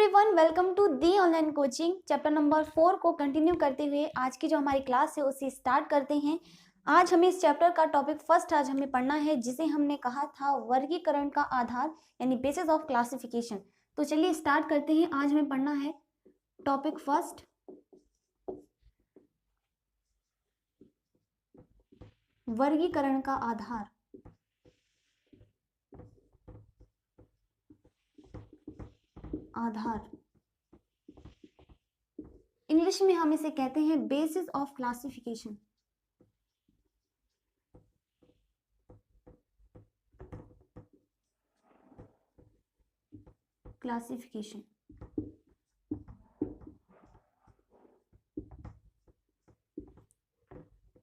Everyone, welcome to the online coaching. Chapter number 4 को continue करते हुए आज की जो हमारी क्लास है उसे स्टार्ट करते हैं। आज हमें इस चैप्टर का टॉपिक फर्स्ट आज हमें पढ़ना है, जिसे हमने कहा था वर्गीकरण का आधार यानी बेसिस ऑफ क्लासिफिकेशन। तो चलिए स्टार्ट करते हैं। आज हमें पढ़ना है टॉपिक फर्स्ट, वर्गीकरण का आधार। इंग्लिश में हम इसे कहते हैं बेसिस ऑफ क्लासिफिकेशन।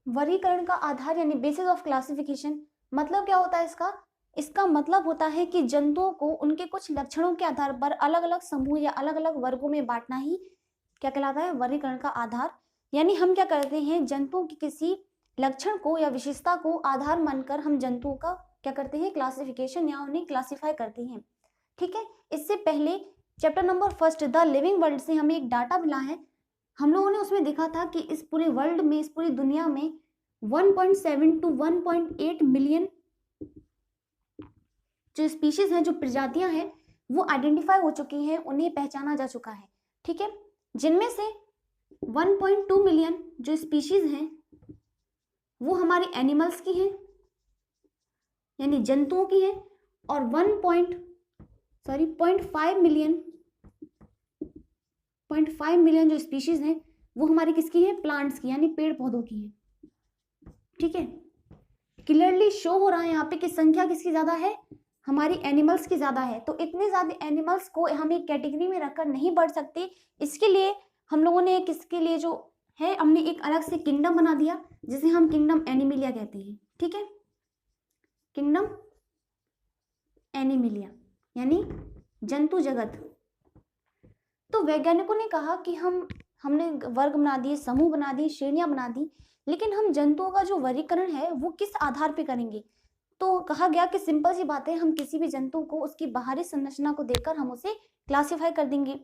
वर्गीकरण का आधार यानी बेसिस ऑफ क्लासिफिकेशन मतलब क्या होता है इसका मतलब होता है कि जंतुओं को उनके कुछ लक्षणों के आधार पर अलग अलग समूह या अलग अलग वर्गों में बांटना ही क्या कहलाता है, वर्गीकरण का आधार। यानी हम क्या करते हैं, जंतुओं की किसी लक्षण को या विशेषता को आधार मानकर हम जंतुओं का क्या करते हैं, क्लासिफिकेशन या उन्हें क्लासिफाई करते हैं। ठीक है, इससे पहले chapter number first the living world से हमें एक डाटा मिला है। हम लोगों ने उसमें देखा था कि इस पूरे वर्ल्ड में, इस पूरी दुनिया में 1.7 to 1.8 मिलियन जो स्पीशीज हैं, जो प्रजातियां हैं, वो आइडेंटिफाई हो चुकी हैं, उन्हें पहचाना जा चुका है। ठीक है, जिनमें से 1.2 मिलियन जो स्पीशीज हैं वो हमारी एनिमल्स की हैं यानी जंतुओं की हैं, और 0.5 मिलियन जो स्पीशीज हैं वो हमारी किसकी है, प्लांट्स की यानी पेड़ पौधों की है। ठीक है, क्लियरली शो हो रहा है यहाँ पे कि संख्या किसकी ज्यादा है, हमारी एनिमल्स की ज्यादा है। तो इतने ज्यादा एनिमल्स को हम एक कैटेगरी में रखकर नहीं बढ़ सकते। इसके लिए हम लोगों ने इसके लिए जो है, हमने एक अलग से किंगडम बना दिया जिसे हम किंगडम एनिमिलिया कहते हैं। ठीक है, किंगडम एनिमिलिया यानी जंतु जगत। तो वैज्ञानिकों ने कहा कि हमने वर्ग बना दिए, समूह बना दिए, श्रेणियां बना दी, लेकिन हम जंतुओं का जो वर्गीकरण है वो किस आधार पे करेंगे। तो कहा गया कि सिंपल सी बात है, हम किसी भी जंतु को उसकी बाहरी संरचना को देखकर हम उसे क्लासिफाई कर देंगे।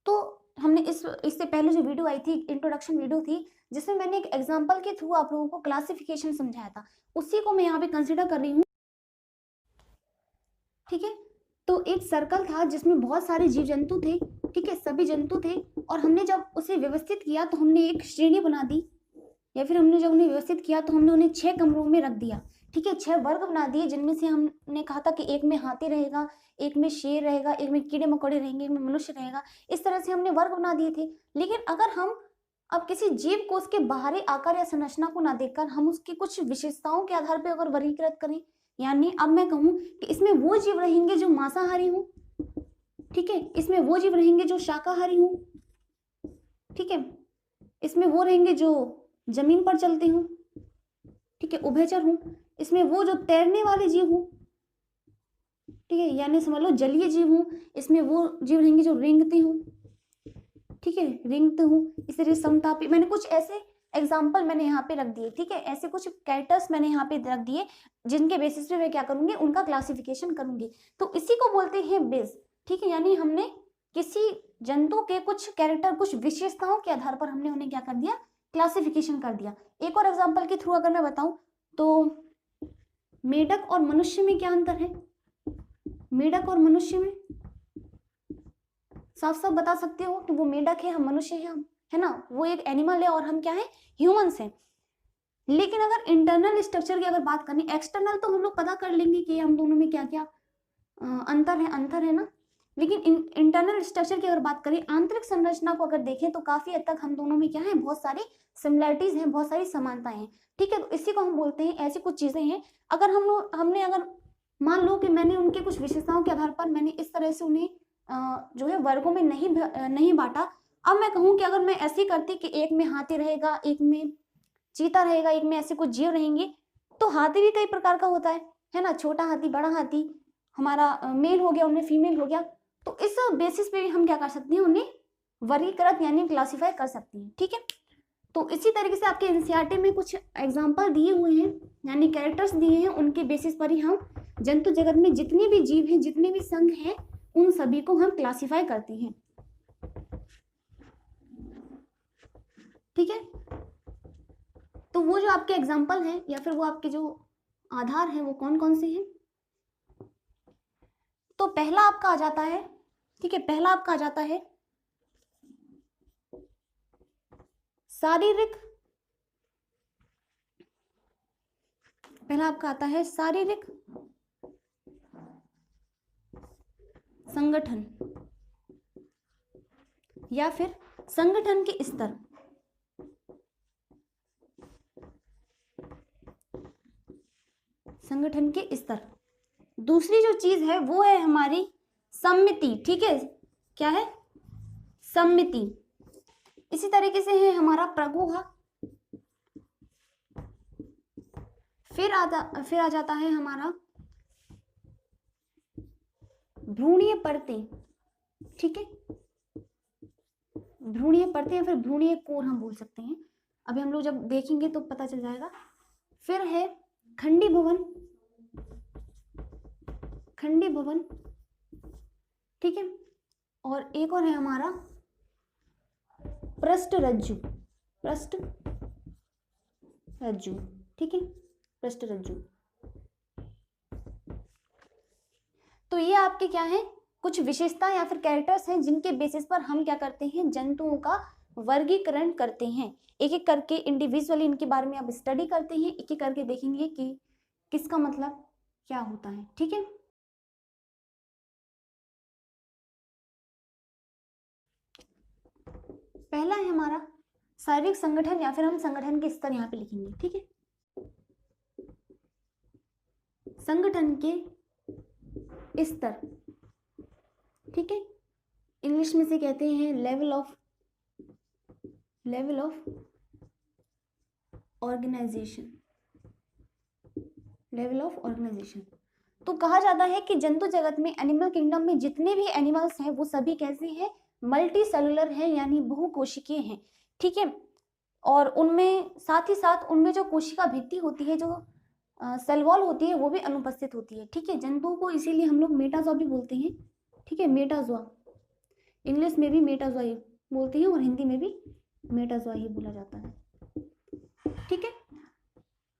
तो हमने इससे पहले जो वीडियो आई थी, इंट्रोडक्शन वीडियो थी, जिसमें मैंने एक एग्जांपल के थ्रू आप लोगों को क्लासिफिकेशन समझाया था, उसी को मैं यहाँ पे कंसिडर कर रही हूँ। ठीक है, तो एक सर्कल था जिसमें बहुत सारे जीव जंतु थे। ठीक है, सभी जंतु थे, और हमने जब उसे व्यवस्थित किया तो हमने एक श्रेणी बना दी, या फिर हमने जब उन्हें व्यवस्थित किया तो हमने उन्हें 6 कमरों में रख दिया। ठीक है, 6 वर्ग बना दिए, जिनमें से हमने कहा था कि एक में हाथी रहेगा, एक में शेर रहेगा, एक में कीड़े मकोड़े रहेंगे, एक में मनुष्य रहेगा। इस तरह से हमने वर्ग बना दिए थे। लेकिन अगर हम अब किसी जीव को उसके बाहरी आकार या संरचना को ना देखकर हम उसकी कुछ विशेषताओं के आधार पर अगर वर्गीकृत करें, यानी अब मैं कहूँ कि इसमें वो जीव रहेंगे जो मांसाहारी हों, ठीक है, इसमें वो जीव रहेंगे जो शाकाहारी हों, ठीक है, इसमें वो रहेंगे जो जमीन पर चलते हों, ठीक है, उभयचर हों, इसमें वो जो तैरने वाले जीव हों, ठीक है, यानी समझ लो जलीय जीव हों, इसमें वो जीव रहेंगे जो रेंगते हों, ठीक है, रेंगते हों, इस तरह समतापी। मैंने कुछ ऐसे एग्जाम्पल मैंने यहाँ पे रख दिए। ठीक है, ऐसे कुछ कैरेक्टर्स मैंने यहाँ पे रख दिए जिनके बेसिस पे मैं क्या करूंगी, उनका क्लासिफिकेशन करूंगी। तो इसी को बोलते हैं बेस। ठीक है, यानी हमने किसी जंतु के कुछ कैरेक्टर, कुछ विशेषताओं के आधार पर हमने उन्हें क्या कर दिया, क्लासिफिकेशन कर दिया। एक और एग्जाम्पल के थ्रू अगर मैं बताऊं तो मेढक और मनुष्य में क्या अंतर है, मेढक और मनुष्य में साफ साफ बता सकते हो कि वो मेढक है, हम मनुष्य हैं, हम, है ना, वो एक एनिमल है और हम क्या है, ह्यूमंस हैं। लेकिन अगर इंटरनल स्ट्रक्चर की अगर बात करें, एक्सटर्नल तो हम लोग पता कर लेंगे कि हम दोनों में क्या क्या अंतर है ना, लेकिन इंटरनल स्ट्रक्चर की अगर बात करें, आंतरिक संरचना को अगर देखें तो काफी हद तक हम दोनों में क्या है, बहुत सारी सिमिलरिटीज हैं, बहुत सारी समानताएं हैं। ठीक है, तो इसी को हम बोलते हैं, ऐसी कुछ चीजें हैं। अगर हमने अगर मान लो कि मैंने उनके कुछ विशेषताओं के आधार पर मैंने इस तरह से उन्हें जो है वर्गों में नहीं बांटा। अब मैं कहूँ कि अगर मैं ऐसे करती कि एक में हाथी रहेगा, एक में चीता रहेगा, एक में ऐसे कुछ जीव रहेंगे, तो हाथी भी कई प्रकार का होता है ना, छोटा हाथी, बड़ा हाथी, हमारा मेल हो गया, उनमें फीमेल हो गया। तो इस बेसिस पे हम क्या कर सकते हैं, उन्हें वर्गीकृत यानी क्लासिफाई कर सकते हैं। ठीक है, तो इसी तरीके से आपके एनसीईआरटी में कुछ एग्जाम्पल दिए हुए हैं, यानी कैरेक्टर्स दिए हैं, उनके बेसिस पर ही हम जंतु जगत में जितने भी जीव हैं, जितने भी संघ हैं, उन सभी को हम क्लासिफाई करते हैं। ठीक है, तो वो जो आपके एग्जाम्पल हैं या फिर वो आपके जो आधार हैं वो कौन कौन से हैं? तो पहला आपका आ जाता है, ठीक है, पहला आपका आ जाता है शारीरिक, पहला आपका आता है शारीरिक संगठन या फिर संगठन के स्तर। संगठन के स्तर। दूसरी जो चीज है वो है हमारी सम्मिति। ठीक है, क्या है? सम्मिति। इसी तरीके से है हमारा प्रगोहा। फिर आ जाता है हमारा भ्रूणीय परतें। ठीक है, भ्रूणीय परतें या फिर भ्रूणीय कोर हम बोल सकते हैं, अभी हम लोग जब देखेंगे तो पता चल जाएगा। फिर है खंडी भवन, खंडी भवन। ठीक है, और एक और है हमारा पृष्ठ रज्जु, पृष्ठ रज्जु। ठीक है, पृष्ठ रज्जु। तो ये आपके क्या है, कुछ विशेषता या फिर कैरेक्टर्स हैं जिनके बेसिस पर हम क्या करते हैं, जंतुओं का वर्गीकरण करते हैं। एक एक करके इंडिविजुअली इनके बारे में आप स्टडी करते हैं, एक एक करके देखेंगे कि किसका मतलब क्या होता है। ठीक है, पहला है हमारा शारीरिक संगठन या फिर हम संगठन के स्तर यहाँ पे लिखेंगे। ठीक है, संगठन के स्तर। ठीक है, इंग्लिश में से कहते हैं level of organisation, level of organisation. तो कहा जाता है कि जंतु जगत में, एनिमल किंगडम में जितने भी एनिमल्स हैं वो सभी कैसे हैं, मल्टी सेलुलर हैं, यानी बहुकोशिकीय हैं। ठीक है, और उनमें साथ ही साथ उनमें जो कोशिका भित्ति होती है, जो सेल वॉल होती है, वो भी अनुपस्थित होती है। ठीक है, जंतुओं को इसीलिए हम लोग मेटाजोआ भी बोलते हैं। ठीक है, मेटाजोआ, इंग्लिश में भी मेटाजोआ ही बोलते हैं और हिंदी में भी मेटाजोआ ही बोला जाता है। ठीक है,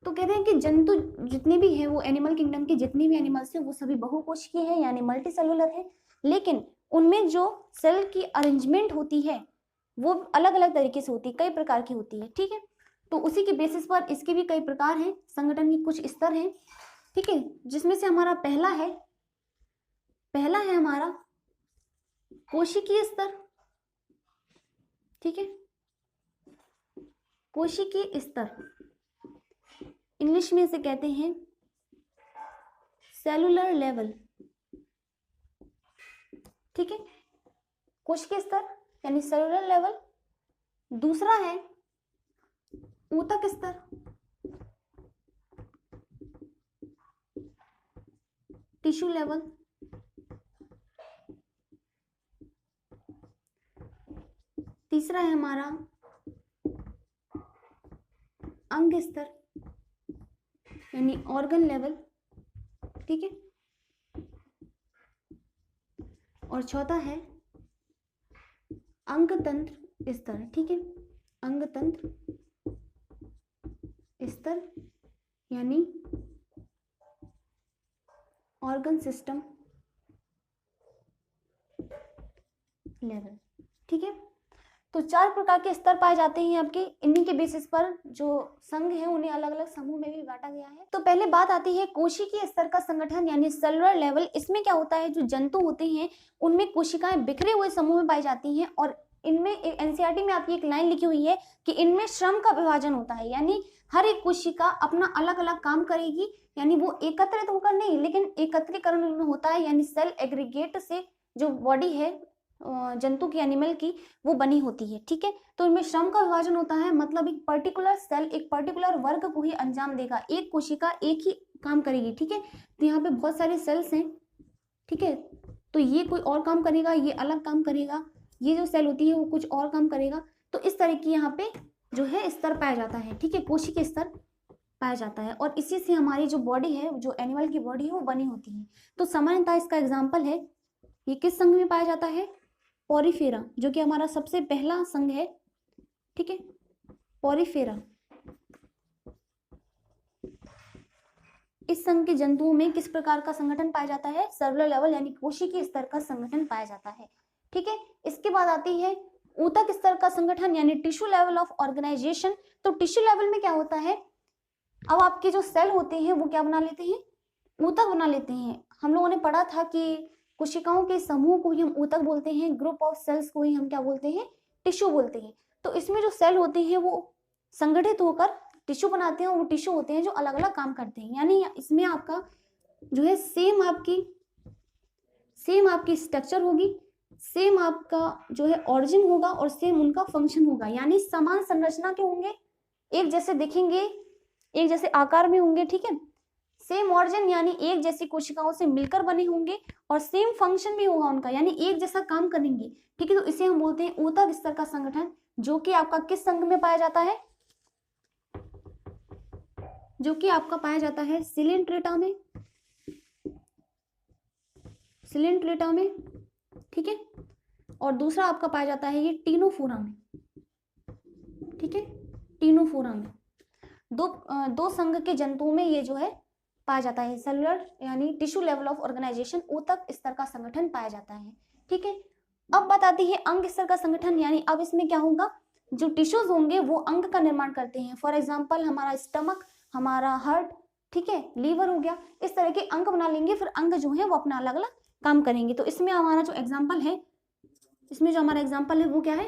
तो कहते हैं कि जंतु जितने भी हैं, वो एनिमल किंगडम के जितने भी एनिमल्स हैं वो सभी बहुकोशिकीय हैं, यानी मल्टी सेलुलर है। लेकिन उनमें जो सेल की अरेंजमेंट होती है वो अलग अलग तरीके से होती है, कई प्रकार की होती है। ठीक है, तो उसी के बेसिस पर इसके भी कई प्रकार हैं, संगठन के कुछ स्तर हैं। ठीक है, जिसमें से हमारा पहला है हमारा कोशिकीय स्तर। ठीक है, कोशिकीय स्तर, इंग्लिश में इसे कहते हैं सेलुलर लेवल। ठीक है, कोशिकीय स्तर यानी सेलुलर लेवल। दूसरा है ऊतक स्तर, टिश्यू लेवल। तीसरा है हमारा अंग स्तर यानी ऑर्गन लेवल। ठीक है, और चौथा है अंगतंत्र स्तर। ठीक है, अंगतंत्र स्तर यानी ऑर्गन सिस्टम लेवल। ठीक है, तो 4 प्रकार के स्तर पाए जाते हैं आपके। इन्हीं के बेसिस पर जो संघ है उन्हें अलग अलग समूह में भी बांटा गया है। तो पहले बात आती है कोशिकीय स्तर का संगठन यानी सेलुलर लेवल। इसमें क्या होता है, जो जंतु होते हैं उनमें कोशिकाएं बिखरे हुए समूह में पाई जाती हैं, और इनमें एनसीईआरटी में आपकी एक लाइन लिखी हुई है कि इनमें श्रम का विभाजन होता है, यानी हर एक कोशिका अपना अलग अलग काम करेगी, यानी वो एकत्रित होकर नहीं, लेकिन एकत्रीकरण उनमें होता है, यानी सेल एग्रीगेट से जो बॉडी है जंतु की, एनिमल की, वो बनी होती है। ठीक है, तो इनमें श्रम का विभाजन होता है, मतलब एक पर्टिकुलर सेल एक पर्टिकुलर वर्ग को ही अंजाम देगा, एक कोशिका एक ही काम करेगी। ठीक है, तो यहाँ पे बहुत सारे सेल्स हैं। ठीक है, तो ये कोई और काम करेगा, ये अलग काम करेगा, ये जो सेल होती है वो कुछ और काम करेगा। तो इस तरह की यहाँ पे जो है स्तर पाया जाता है। ठीक है, कोशिकीय स्तर पाया जाता है, और इसी से हमारी जो बॉडी है, जो एनिमल की बॉडी है, वो बनी होती है। तो सामान्यतः इसका एग्जाम्पल है ये किस संघ में पाया जाता है? पोरिफेरा, जो कि हमारा सबसे पहला संघ है, ठीक है, पोरिफेरा। इस संघ के जंतुओं में किस प्रकार का संगठन पाया जाता है? सेलुलर लेवल यानी कोशिकीय स्तर का संगठन पाया जाता है, ठीक है। इसके बाद आती है ऊतक स्तर का संगठन यानी टिश्यू लेवल ऑफ ऑर्गेनाइजेशन। तो टिश्यू लेवल में क्या होता है, अब आपके जो सेल होते हैं वो क्या बना लेते हैं? ऊतक बना लेते हैं। हम लोगों ने पढ़ा था कि कोशिकाओं के समूह को ही हम ऊतक बोलते हैं, ग्रुप ऑफ सेल्स को ही हम क्या बोलते हैं? टिश्यू बोलते हैं। तो इसमें जो सेल होते हैं वो संगठित होकर टिश्यू बनाते हैं, और वो टिश्यू होते हैं जो अलग अलग काम करते हैं। यानी इसमें आपका जो है सेम आपकी स्ट्रक्चर होगी, सेम आपका जो है ऑरिजिन होगा, और सेम उनका फंक्शन होगा। यानी समान संरचना के होंगे, एक जैसे दिखेंगे, एक जैसे आकार में होंगे, ठीक है। सेम ऑरिजिन यानी एक जैसी कोशिकाओं से मिलकर बने होंगे, और सेम फंक्शन भी होगा उनका, यानी एक जैसा काम करेंगे, ठीक है। तो इसे हम बोलते हैं ऊतक स्तर का संगठन, जो कि आपका किस संघ में पाया जाता है? जो कि आपका पाया जाता है सिलेंट्रेटा में, ठीक है। और दूसरा आपका पाया जाता है ये टीनोफोरा में, ठीक है, टीनोफोरा में। दो संघ के जंतुओं में ये जो है पाया जाता है, सेलुलर यानी टिश्यू लेवल ऑफ ऑर्गेनाइजेशन, ऊतक स्तर का संगठन पाया जाता है, ठीक है। अब बात आती है अंग स्तर का संगठन, यानी अब इसमें क्या होगा, जो टिश्यूज होंगे वो अंग का निर्माण करते हैं। फॉर एग्जाम्पल हमारा स्टमक, हमारा हार्ट, ठीक है, लीवर हो गया, इस तरह के अंग बना लेंगे, फिर अंग जो है वो अपना अलग अलग काम करेंगे। तो इसमें हमारा जो एग्जाम्पल है, वो क्या है?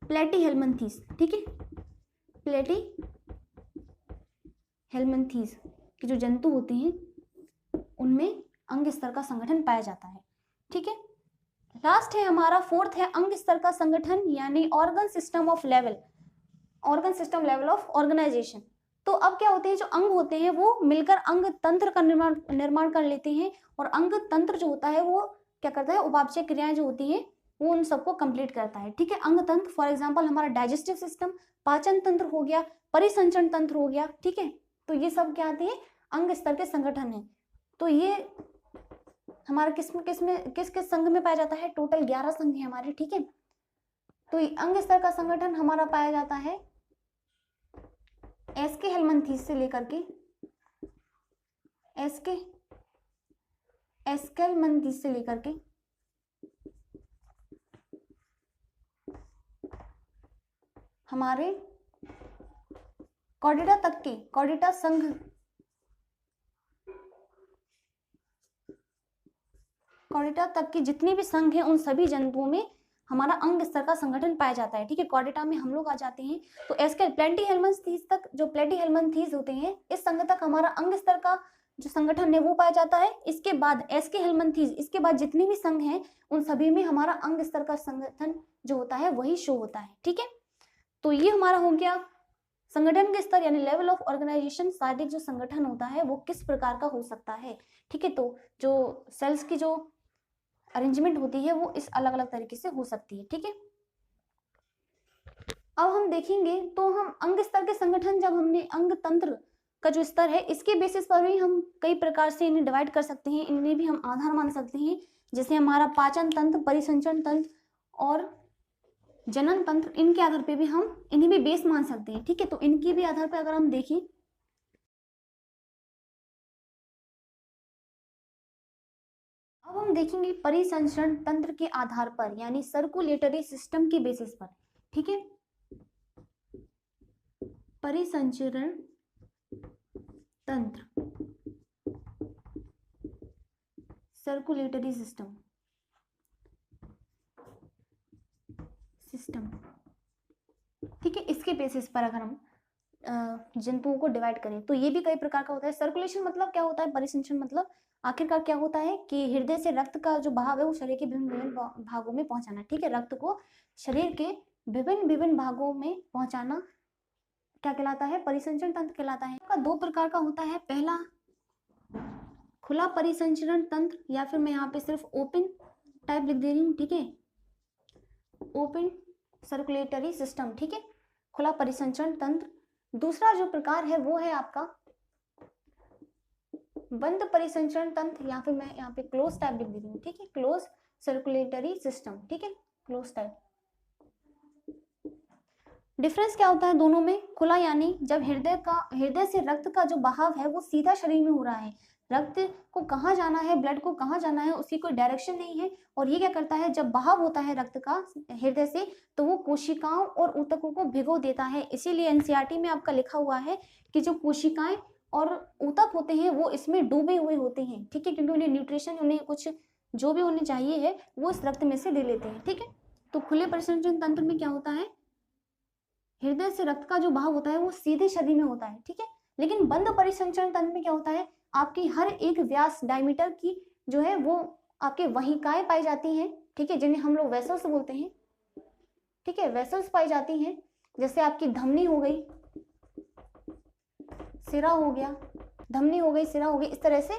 प्लेटीहेल्मिन्थेस, ठीक है, प्लेटीहेल्मिन्थेस के जो जंतु होते हैं उनमें अंग स्तर का संगठन पाया जाता है, ठीक है। लास्ट है हमारा फोर्थ है अंग स्तर का संगठन यानी organ system level of organisation. तो अब क्या होते हैं, जो अंग होते हैं वो मिलकर अंग तंत्र का निर्माण कर लेते हैं, और अंग तंत्र जो होता है वो क्या करता है, उपापचय क्रियाएं जो होती हैं वो उन सबको कंप्लीट करता है, ठीक है। अंग तंत्र फॉर एग्जांपल हमारा डाइजेस्टिव सिस्टम, पाचन तंत्र हो गया, परिसंचरण तंत्र हो गया, ठीक है। तो ये सब क्या आते हैं, अंग स्तर के संगठन है। तो ये हमारा किस संघ में पाया जाता है? टोटल 11 संघ है हमारे, ठीक है। तो अंग स्तर का संगठन हमारा पाया जाता है एस्केहेल्मिन्थेस से लेकर के एस्केहेल्मिन्थेस से लेकर के हमारे कॉर्डेटा तक के, कॉर्डेटा संघ, कॉर्डेटा तक के जितने भी संघ हैं उन सभी जंतुओं में हमारा अंग स्तर का संगठन पाया जाता है, ठीक है। कॉर्डेटा में हम लोग आ जाते हैं, तो प्लेटीहेल्मिन्थेस तक, जो प्लेटीहेल्मिन्थेस होते हैं इस संघ तक हमारा अंग स्तर का जो संगठन है वो पाया जाता है। इसके बाद एस्केहेल्मिन्थेस, इसके बाद जितने भी संघ हैं उन सभी में हमारा अंग स्तर का संगठन जो होता है वही शो होता है, ठीक है। तो ये हमारा हो गया संगठन के स्तर यानी लेवल ऑफ ऑर्गेनाइजेशन, शारीरिक जो संगठन होता है वो किस प्रकार का हो सकता है, ठीक है। तो जो सेल्स की जो अरेंजमेंट होती है वो इस अलग अलग तरीके से हो सकती है, ठीक है। अब हम देखेंगे तो हम अंग स्तर के संगठन, जब हमने अंग तंत्र का जो स्तर है इसके बेसिस पर भी हम कई प्रकार से इन्हें डिवाइड कर सकते हैं, इन्हें भी हम आधार मान सकते हैं, जैसे हमारा पाचन तंत्र, परिसंचरण तंत्र और जनन तंत्र, इनके आधार पे भी हम इन्हें भी बेस मान सकते हैं, ठीक है। तो इनके भी आधार पर अगर हम देखें, अब हम देखेंगे परिसंचरण तंत्र के आधार पर यानी सर्कुलेटरी सिस्टम के बेसिस पर, ठीक है। परिसंचरण तंत्र, सर्कुलेटरी सिस्टम, ठीक है। इसके बेसिस पर अगर हम जंतुओं को डिवाइड करें तो ये भी कई प्रकार का होता है। सर्कुलेशन मतलब क्या होता है, परिसंचरण मतलब आखिरकार क्या होता है कि हृदय से रक्त का जो बहाव है वो शरीर के विभिन्न विभिन्न भागों में पहुंचाना, ठीक है। रक्त को शरीर के विभिन्न विभिन्न भागों में पहुंचाना क्या कहलाता है, परिसंचरण तंत्र कहलाता है। का दो प्रकार का होता है, पहला खुला परिसंचरण तंत्र, या फिर मैं यहाँ पे सिर्फ ओपन टाइप लिख दे रही हूँ, ठीक है, ओपन सर्कुलेटरी सिस्टम, ठीक है, खुला परिसंचरण तंत्र। दूसरा जो प्रकार है वो है आपका बंद परिसंचरण तंत्र, या फिर मैं यहाँ पे क्लोज टाइप लिख दे रही हूँ, ठीक है, क्लोज सर्कुलेटरी सिस्टम, ठीक है, क्लोज टाइप। डिफरेंस क्या होता है दोनों में? खुला यानी जब हृदय से रक्त का जो बहाव है वो सीधा शरीर में हो रहा है, रक्त को कहाँ जाना है, ब्लड को कहाँ जाना है, उसकी कोई डायरेक्शन नहीं है। और ये क्या करता है, जब बहाव होता है रक्त का हृदय से, तो वो कोशिकाओं और ऊतकों को भिगो देता है। इसीलिए एनसीईआरटी में आपका लिखा हुआ है कि जो कोशिकाएं और ऊतक होते हैं वो इसमें डूबे हुए होते हैं, ठीक है, क्योंकि उन्हें न्यूट्रिशन, उन्हें कुछ जो भी उन्हें चाहिए है वो इस रक्त में से ले लेते हैं, ठीक है। तो खुले परिसंचरण तंत्र में क्या होता है, हृदय से रक्त का जो बहाव होता है वो सीधे शरीर में होता है, ठीक है। लेकिन बंद परिसंचरण तंत्र में क्या होता है, आपकी हर एक व्यास डायमीटर की जो है वो आपके वहिकाएं पाई जाती हैं, ठीक है, जिन्हें हम लोग वेसल्स बोलते हैं, ठीक है, वेसल्स पाई जाती हैं। जैसे आपकी धमनी हो गई, सिरा हो गया, धमनी हो गई, सिरा हो गई, इस तरह से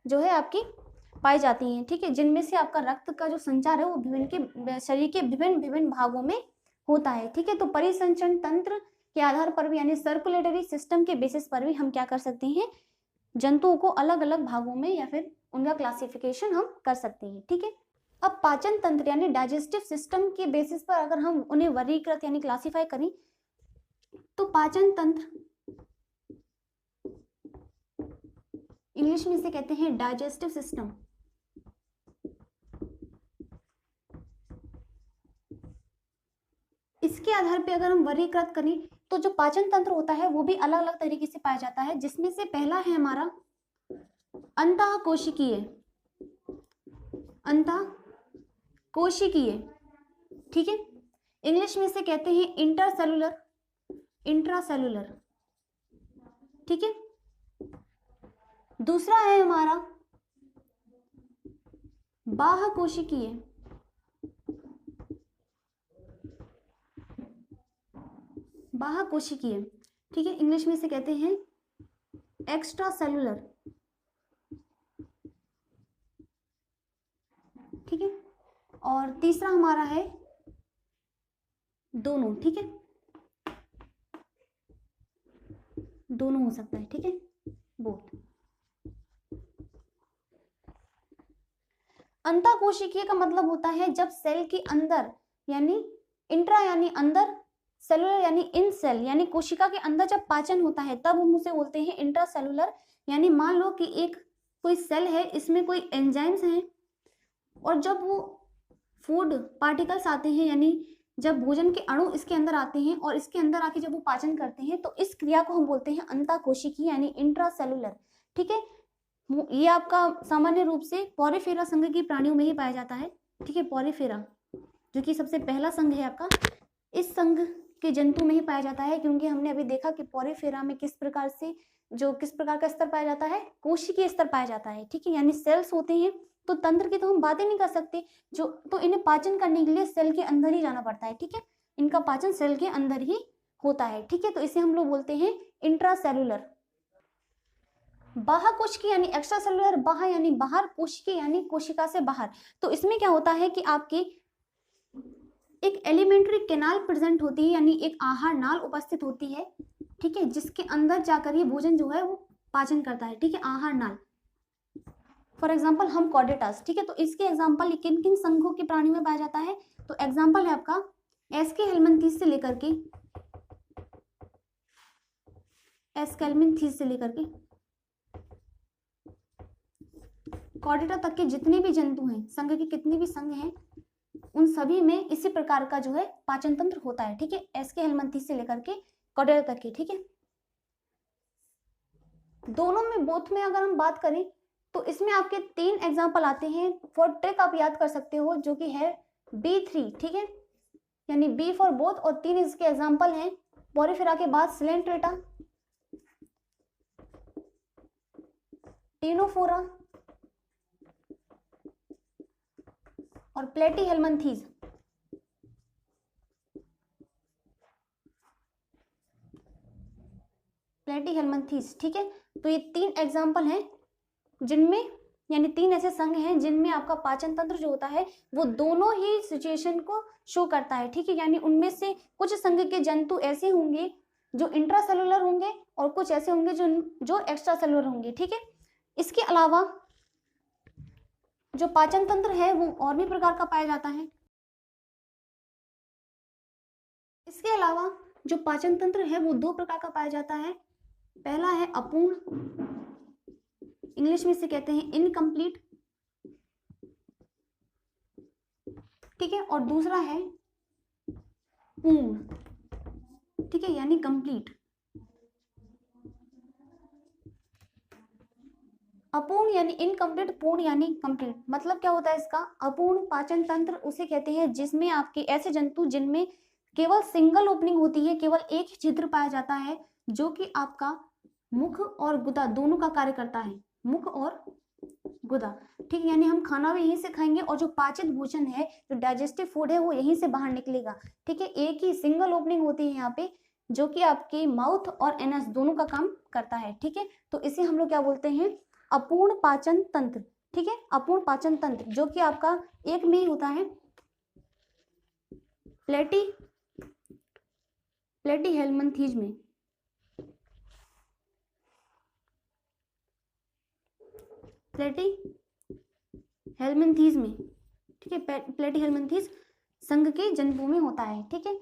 जो है आपकी पाई जाती हैं, ठीक है, जिनमें से आपका रक्त का जो संचार है वो शरीर के विभिन्न भागों में होता है, ठीक है। तो परिसंचरण तंत्र के आधार पर भी, यानी सर्कुलेटरी सिस्टम के बेसिस पर भी हम क्या कर सकते हैं, जंतुओं को अलग अलग भागों में या फिर उनका क्लासिफिकेशन हम कर सकते हैं, ठीक है। अब पाचन तंत्र यानी डाइजेस्टिव सिस्टम के बेसिस पर अगर हम उन्हें वर्गीकृत यानी क्लासिफाई करें, तो पाचन तंत्र इंग्लिश में इसे कहते हैं डाइजेस्टिव सिस्टम। इसके आधार पे अगर हम वर्गीकृत करें तो जो पाचन तंत्र होता है वो भी अलग अलग तरीके से पाया जाता है, जिसमें से पहला है हमारा अंतःकोशिकीय, अंतःकोशिकीय, ठीक है, इंग्लिश में इसे कहते हैं इंटरसेलुलर, इंट्रासेलुलर, ठीक है। दूसरा है हमारा बाह्यकोशिकीय, बाह्यकोशिकीय, ठीक है, इंग्लिश में इसे कहते हैं एक्स्ट्रा सेलुलर, ठीक है। और तीसरा हमारा है दोनों, ठीक है, दोनों हो सकता है, ठीक है, बोथ। अंतःकोशिकीय का मतलब होता है जब सेल के अंदर, यानी इंट्रा यानी अंदर, सेलुलर यानी इन सेल, यानी कोशिका के अंदर जब पाचन होता है तब हम उसे बोलते हैं इंट्रासेलुलर। यानी मान लो कि एक कोई सेल है, इसमें कोई एंजाइम्स हैं, और जब वो फूड पार्टिकल्स आते हैं, यानी जब भोजन के अणु इसके अंदर आते हैं और इसके अंदर आके जब वो पाचन करते हैं, तो इस क्रिया को हम बोलते हैं अंतःकोशिकीय यानी इंट्रासेलुलर, ठीक है। ये आपका सामान्य रूप से पॉरीफेरा संघ की प्राणियों में ही पाया जाता है, ठीक है, पॉरीफेरा जो कि सबसे पहला संघ है आपका, इस संघ के जंतु में ही पाया जाता है, क्योंकि हमने अभी देखा कि पॉरीफेरा में किस प्रकार का स्तर पाया जाता है, कोशिकीय स्तर पाया जाता है, ठीक है, यानी सेल्स होते हैं। तो तंत्र की तो हम बातें नहीं कर सकते, जो तो इन्हें पाचन करने के लिए सेल के अंदर ही जाना पड़ता है, ठीक है, इनका पाचन सेल के अंदर ही होता है, ठीक है। तो इसे हम लोग बोलते हैं इंट्रासेलुलर। बाह्य कोशिकीय यानी एक्स्ट्रा सेलुलर, बाह्य यानी बाहर, कोशिकीय यानी कोशिका से बाहर। तो इसमें क्या होता है कि आपकी एक एलिमेंट्री कैनाल प्रेजेंट होती है, यानी एक आहार नाल उपस्थित होती है, ठीक है, जिसके अंदर जाकर ये भोजन जो है वो पाचन करता है, ठीक है, आहार नाल। फॉर एग्जाम्पल हम कॉर्डेटास, ठीक है, तो इसके एग्जाम्पल किन किन संघों के प्राणियों में पाया जाता है, तो एग्जाम्पल है आपका एस्के हेलमिंथीस से लेकर के एस्केल्मिंथीस से लेकर के कॉर्डेटा तक के जितने भी जंतु हैं, संघ के कितने भी संघ हैं, उन सभी में इसी प्रकार का जो है पाचन तंत्र होता है, ठीक है, एस्के हेलमिंथीस से लेकर के कॉर्डेटा तक के, ठीक है। दोनों में, बोथ में अगर हम बात करें तो इसमें आपके 3 एग्जाम्पल आते हैं। फॉर ट्रिक आप याद कर सकते हो, जो कि है B3, ठीक है, यानी बी फॉर बोथ, और 3 इसके एग्जाम्पल हैं। पॉरीफेरा के बाद सिलेंट्रेटा, टेनोफोरा और प्लेटीहेल्मिंथीज। प्लेटीहेल्मिंथीज, ठीक है। तो ये 3 एग्जाम्पल हैं जिनमें, यानी 3 ऐसे संघ हैं जिनमें आपका पाचन तंत्र जो होता है वो दोनों ही सिचुएशन को शो करता है, ठीक है, यानी उनमें से कुछ संघ के जंतु ऐसे होंगे जो इंट्रासेलुलर होंगे और कुछ ऐसे होंगे जो एक्स्ट्रा सेलुलर होंगे, ठीक है। इसके अलावा जो पाचन तंत्र है वो और भी प्रकार का पाया जाता है। इसके अलावा जो पाचन तंत्र है वो 2 प्रकार का पाया जाता है। पहला है अपूर्ण, इंग्लिश में इसे कहते हैं इनकम्प्लीट, ठीक है, और दूसरा है पूर्ण, ठीक है, यानी कंप्लीट। अपूर्ण यानी इनकम्प्लीट, पूर्ण यानी कंप्लीट। मतलब क्या होता है इसका? अपूर्ण पाचन तंत्र उसे कहते हैं जिसमें आपके ऐसे जंतु जिनमें केवल सिंगल ओपनिंग होती है, केवल एक ही छिद्र पाया जाता है, जो कि आपका मुख और गुदा दोनों का कार्य करता है, मुख और गुदा, ठीक, यानी हम खाना भी यहीं से खाएंगे और जो पाचित भोजन है, जो डाइजेस्टिव फूड है, वो यहीं से बाहर निकलेगा, ठीक है। एक ही सिंगल ओपनिंग होती है यहाँ पे, जो कि आपके माउथ और एनस दोनों का काम करता है, ठीक है। तो इसे हम लोग क्या बोलते हैं? अपूर्ण पाचन तंत्र, ठीक है, अपूर्ण पाचन तंत्र, जो कि आपका एक में ही होता है, प्लेटीहेल्मिन्थेस में, प्लेटीहेल्मिन्थेस में, ठीक है, प्लेटीहेल्मिन्थेस संघ के जंतुओं में होता है, ठीक है।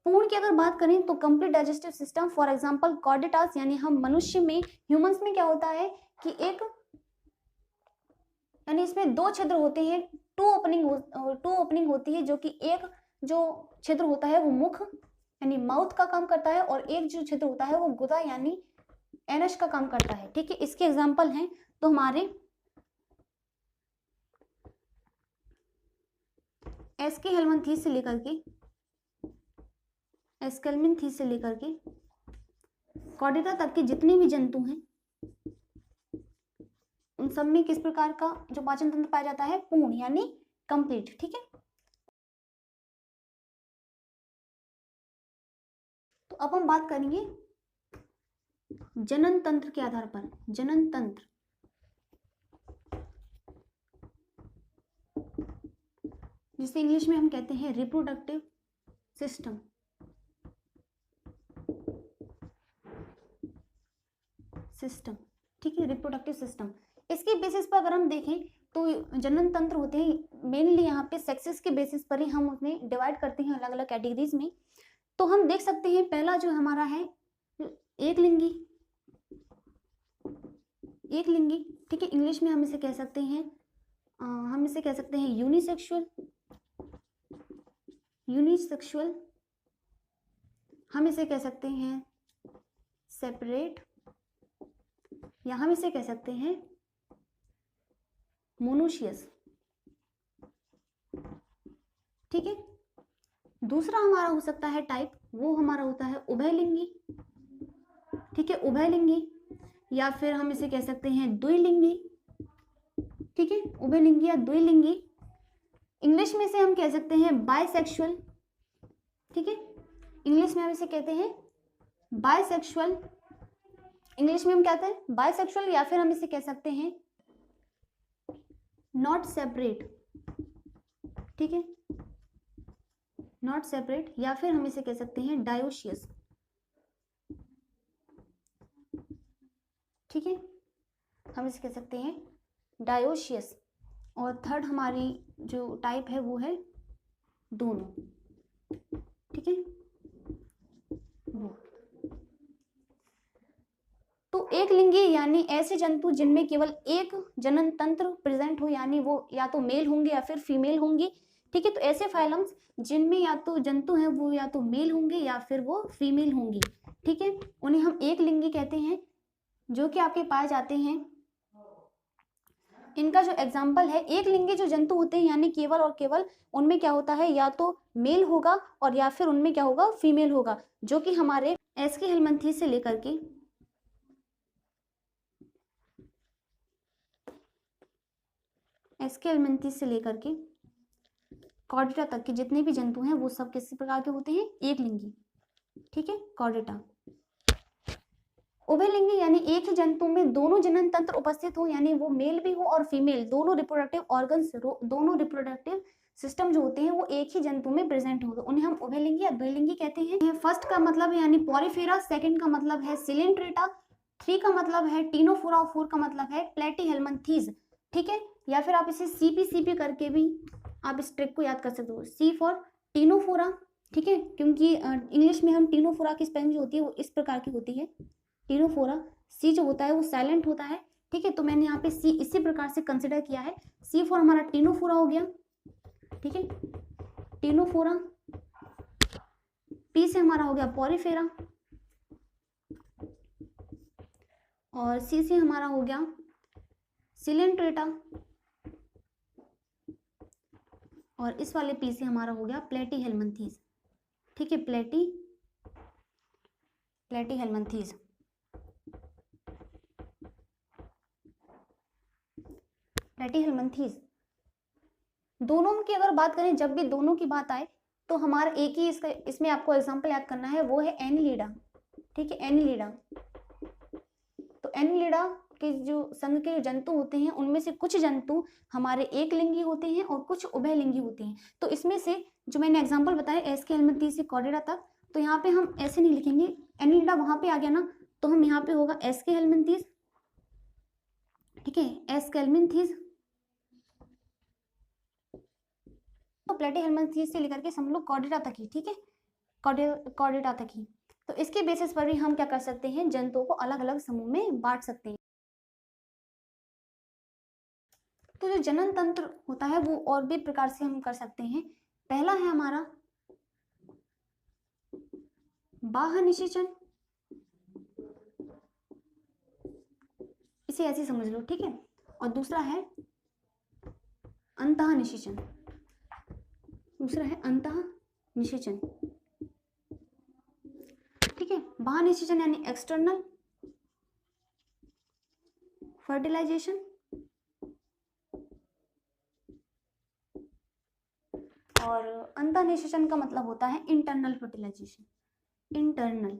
पूर्ण की अगर बात करें तो complete digestive system, for example chordates, यानी हम मनुष्य में, ह्यूमंस में क्या होता है कि एक, यानी इसमें 2 छिद्र होते हैं, 2 ओपनिंग होती है, जो कि एक जो छिद्र होता है वो मुख यानी माउथ का काम करता है, और एक जो छिद्र होता है वो गुदा यानी एनस का काम करता है, ठीक है। इसके एग्जाम्पल हैं तो हमारे एस्केल्मिन्थेस से लेकर के कॉर्डेटा तक के जितने भी जंतु हैं, उन सब में किस प्रकार का जो पाचन तंत्र पाया जाता है? पूर्ण यानी कंप्लीट, ठीक है। तो अब हम बात करेंगे जनन तंत्र के आधार पर। जनन तंत्र, जिसे इंग्लिश में हम कहते हैं रिप्रोडक्टिव सिस्टम, ठीक है, रिप्रोडक्टिव सिस्टम। इसके बेसिस पर अगर हम देखें तो जनन तंत्र होते हैं मेनली यहाँ पे सेक्सेस के बेसिस पर ही हम उन्हें डिवाइड करते हैं अलग अलग कैटेगरीज में। तो हम देख सकते हैं पहला जो हमारा है एक लिंगी, ठीक है, इंग्लिश में हम इसे कह सकते हैं यूनिसेक्सुअल, हम इसे कह सकते हैं सेपरेट, या हम इसे कह सकते हैं मोनोशियस, ठीक है। दूसरा हमारा हो सकता है टाइप, वो हमारा होता है उभयलिंगी, ठीक है, उभयलिंगी, या फिर हम इसे कह सकते हैं द्विलिंगी, ठीक है, उभयलिंगी या द्विलिंगी। इंग्लिश में से हम कह सकते हैं बायसेक्सुअल, ठीक है, इंग्लिश में हम इसे कहते हैं बायसेक्सुअल, इंग्लिश में हम कहते हैं बायसेक्सुअल, या फिर हम इसे कह सकते हैं नॉट सेपरेट, ठीक है, नॉट सेपरेट, या फिर हम इसे कह सकते हैं डायोशियस, ठीक है, हम इसे कह सकते हैं डायोशियस। और थर्ड हमारी जो टाइप है वो है दोनों, ठीक है, वो। तो एक लिंगी यानी ऐसे जंतु जिनमें केवल एक जनन तंत्र प्रेजेंट हो, यानी वो या तो मेल होंगे या फिर फीमेल होंगी, ठीक है। तो ऐसे फाइलम्स जिनमें या तो जंतु हैं वो या तो मेल होंगे या फिर वो फीमेल होंगी, ठीक है, उन्हें हम एक लिंगी कहते हैं, जो कि आपके पाए जाते हैं। इनका जो एग्जाम्पल है, एक लिंगी जो जंतु होते हैं यानी केवल और केवल उनमें क्या होता है, या तो मेल होगा और या फिर उनमें क्या होगा, फीमेल होगा, जो कि हमारे एस्केल्मिन्थेस से लेकर के कॉर्डेटा तक के जितने भी जंतु हैं वो सब किस प्रकार के होते हैं? एक लिंगी, ठीक है, कॉर्डेटा। उभयलिंगी यानी एक ही जंतु में दोनों जनन तंत्र उपस्थित हो, यानी वो मेल भी हो और फीमेल, दोनों रिप्रोडक्टिव ऑर्गन्स, दोनों रिप्रोडक्टिव सिस्टम जो होते हैं वो एक ही जंतु में प्रेजेंट हो, तो उन्हें हम उभयलिंगी या द्विलिंगी कहते हैं। फर्स्ट का मतलब है यानी पॉलीफेरा, सेकंड का मतलब है सिलेंट्रेटा, 3 का मतलब है टीनोफोरा और 4 का मतलब है प्लेटीहेल्मिंथीज, ठीक है। या फिर आप इसे सीपी करके भी आप इस ट्रिक को याद कर सकते हो, सी फॉर टीनोफोरा, ठीक है, क्योंकि इंग्लिश में हम टीनोफोरा की स्पेलिंग जो होती है वो इस प्रकार की होती है, टीनोफोरा, सी जो होता है वो साइलेंट होता है, ठीक है। तो मैंने यहाँ पे सी इसी प्रकार से कंसिडर किया है, सी फॉर हमारा टीनोफोरा हो गया, ठीक है, टीनोफोरा। पी से हमारा हो गया पॉलीफेरा, और सी से हमारा हो गया सिलेंट्रेटा, और इस वाले पी से हमारा हो गया प्लेटीहेल्मिंथीज, ठीक है, प्लेटीहेल्मिंथीज। प्लेटीहेल्मिंथीज दोनों की अगर बात करें, जब भी दोनों की बात आए तो हमारा एक ही इसका इसमें आपको एग्जांपल याद करना है, वो है एनिलिडा, ठीक है, एनिलिडा। तो एनिलिडा के जो संघ के जंतु होते हैं उनमें से कुछ जंतु हमारे एक लिंगी होते हैं और कुछ उभयलिंगी होते हैं। तो इसमें से जो मैंने एग्जांपल बताया एस्के हेल्मिंथीज से कॉर्डेटा तक, तो यहाँ पे हम ऐसे नहीं लिखेंगे, एनिलिडा वहां पे आ गया ना, तो हम यहाँ पे होगा एस्के हेल्मिंथीज, ठीक है, एस्के हेल्मिंथीज, तो प्लेटीहेल्मिंथीज से लेकर के समझ लो कॉर्डेटा तक ही, ठीक है, कॉर्डेटा तक ही। तो इसके बेसिस पर भी हम क्या कर सकते हैं, जंतुओं को अलग अलग समूह में बांट सकते हैं। तो जो जनन तंत्र होता है वो और भी प्रकार से हम कर सकते हैं। पहला है हमारा बाह्य निषेचन, इसे ऐसे समझ लो, ठीक है, और दूसरा है अंतः निषेचन, दूसरा है अंतः निषेचन, ठीक है। बाह्य निषेचन यानी एक्सटर्नल फर्टिलाइजेशन, और अंतः निषेचन का मतलब होता है इंटरनल फर्टिलाइजेशन, इंटरनल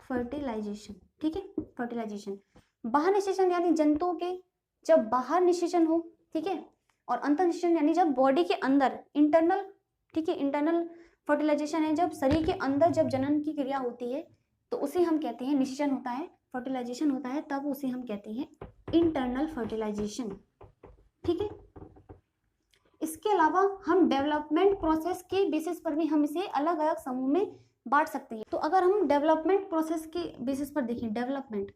फर्टिलाइजेशन, ठीक है, फर्टिलाइजेशन। बाहर निषेचन यानी जंतुओं के जब बाहर निषेचन हो, ठीक है, और अंतः निषेचन यानी जब बॉडी के अंदर, इंटरनल, ठीक है, इंटरनल फर्टिलाइजेशन है जब शरीर के अंदर जब जनन की क्रिया होती है तो उसे हम कहते हैं, निषेचन होता है, फर्टिलाइजेशन होता है, तब उसे हम कहते हैं इंटरनल फर्टिलाइजेशन, ठीक है। इसके अलावा हम डेवलपमेंट प्रोसेस के बेसिस पर भी हम इसे अलग अलग समूह में बांट सकते हैं। तो अगर हम डेवलपमेंट प्रोसेस के बेसिस पर देखें, डेवलपमेंट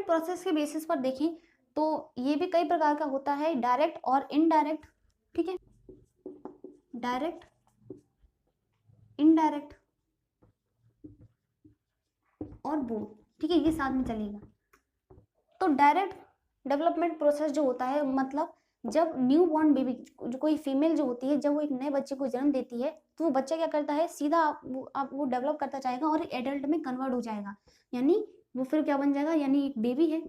प्रोसेस के बेसिस पर देखें तो ये भी कई प्रकार का होता है, डायरेक्ट और इनडायरेक्ट, ठीक है, डायरेक्ट, इनडायरेक्ट और बोथ, ठीक है, ये साथ में चलेगा। तो डायरेक्ट डेवलपमेंट प्रोसेस जो होता है, मतलब जब न्यू बॉर्न बेबी, जो कोई फीमेल जो होती है, जब वो एक नए बच्चे को जन्म देती है तो वो बच्चा क्या करता है, सीधा वो डेवलप करता जाएगा और एडल्ट में कन्वर्ट हो जाएगा, यानी वो फिर क्या बन जाएगा, यानी एक बेबी है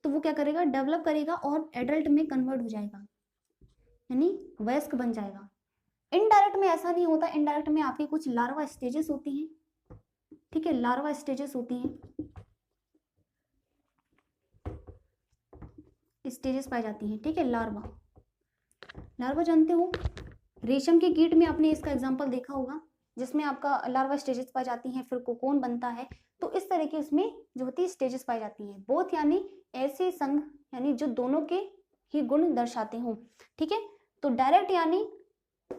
तो वो क्या करेगा, डेवलप करेगा और एडल्ट में कन्वर्ट हो जाएगा, यानी वयस्क बन जाएगा। इनडायरेक्ट में ऐसा नहीं होता, इनडायरेक्ट में आपकी कुछ लार्वा स्टेजेस होती हैं, ठीक है, लार्वा स्टेजेस होती हैं, स्टेजेस पाई जाती हैं, ठीक है। लार्वा जानते हो, रेशम के कीट में आपने इसका एग्जांपल देखा होगा, जिसमें आपका लार्वा स्टेजेस पाई जाती हैं, फिर कोकोन बनता है, तो इस तरह की उसमें जो होती है स्टेजेस पाई जाती हैं। बोथ यानी ऐसे संघ, यानी जो दोनों के ही गुण दर्शाते हों, ठीक है। तो डायरेक्ट यानी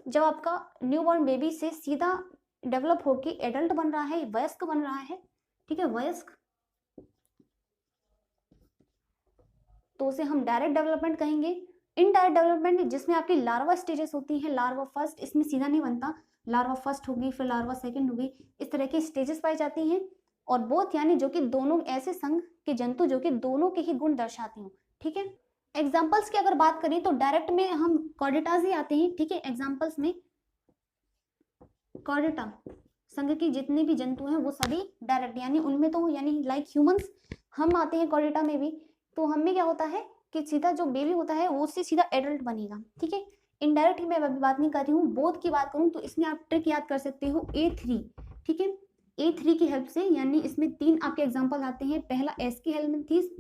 जब आपका न्यूबॉर्न बेबी से सीधा डेवलप होके एडल्ट बन रहा है, वयस्क बन रहा है, ठीक है, वयस्क, तो उसे हम डायरेक्ट डेवलपमेंट कहेंगे। इनडायरेक्ट डेवलपमेंट जिसमें आपकी लार्वा स्टेजेस होती हैं, लार्वा फर्स्ट, इसमें सीधा नहीं बनता, लार्वा फर्स्ट होगी, फिर लार्वा सेकंड होगी, इस तरह की स्टेजेस पाई जाती हैं। और बोथ यानी जो कि दोनों ऐसे संघ के जंतु जो कि दोनों के ही गुण दर्शाते हो, ठीक है। एग्जाम्पल्स की अगर बात करें तो डायरेक्ट में हम कॉर्डेटास ही आते हैं, ठीक है, एग्जाम्पल्स में कॉर्डेटा संघ की जितने भी जंतु हैं वो सभी डायरेक्ट, यानी उनमें तो यानी लाइक ह्यूमंस हम आते हैं कॉर्डेटा में भी, तो हमें क्या होता है कि सीधा जो बेबी होता है वो उससे सीधा एडल्ट बनेगा, ठीक है। इनडायरेक्ट की मैं अभी बात नहीं कर रही हूँ, बोथ की बात करूँ तो इसमें आप ट्रिक याद कर सकते हो A3, ठीक है, A3 की हेल्प से, यानी इसमें 3 आपके एग्जाम्पल आते हैं। पहला एस्के हेल्मिंथीज,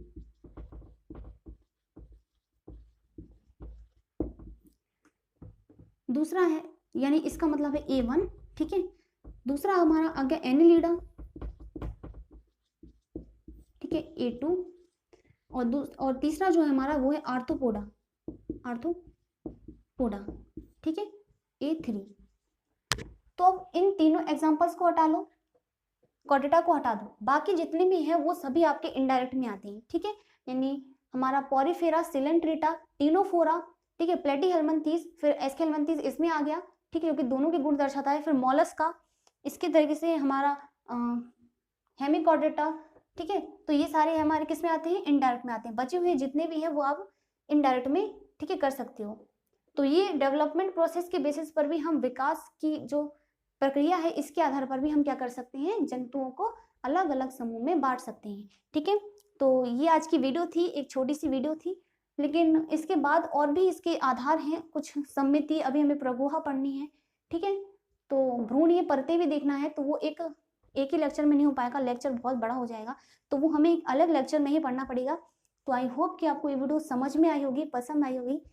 दूसरा है, यानी इसका मतलब है A1, ठीक है। दूसरा हमारा आ गया एनिलीडा, ठीक है, A2, और तीसरा जो है हमारा वो है आर्थ्रोपोडा, ठीक है, A3। तो अब इन तीनों एग्जांपल्स को हटा लो, कॉर्डेटा को हटा दो, बाकी जितने भी हैं वो सभी आपके इनडायरेक्ट में आते हैं, ठीक है। यानी हमारा पॉरीफेरा, सिलेंट्रेटा, टीनोफोरा, ठीक है, प्लेटीहेल्मिन्थीस, फिर एस्केल्मिन्थीस इसमें आ गया, ठीक है, क्योंकि दोनों के गुण दर्शाता है। फिर मॉलस्का, इसके तरीके से हमारा हेमिकॉर्डेटा, ठीक है। तो ये सारे हमारे किस में आते हैं, इनडायरेक्ट में आते हैं। बचे हुए जितने भी हैं वो आप इनडायरेक्ट में, ठीक है, कर सकते हो। तो ये डेवलपमेंट प्रोसेस के बेसिस पर भी हम विकास की जो प्रक्रिया है इसके आधार पर भी हम क्या कर सकते हैं, जंतुओं को अलग अलग समूह में बांट सकते हैं, ठीक है। तो ये आज की वीडियो थी, एक छोटी सी वीडियो थी, लेकिन इसके बाद और भी इसके आधार हैं, कुछ सम्मिति, अभी हमें प्रगुहा पढ़नी है, ठीक है। तो भ्रूण ये परतें भी देखना है, तो वो एक ही लेक्चर में नहीं हो पाएगा, लेक्चर बहुत बड़ा हो जाएगा, तो वो हमें एक अलग लेक्चर में ही पढ़ना पड़ेगा। तो आई होप कि आपको ये वीडियो समझ में आई होगी, पसंद आई होगी।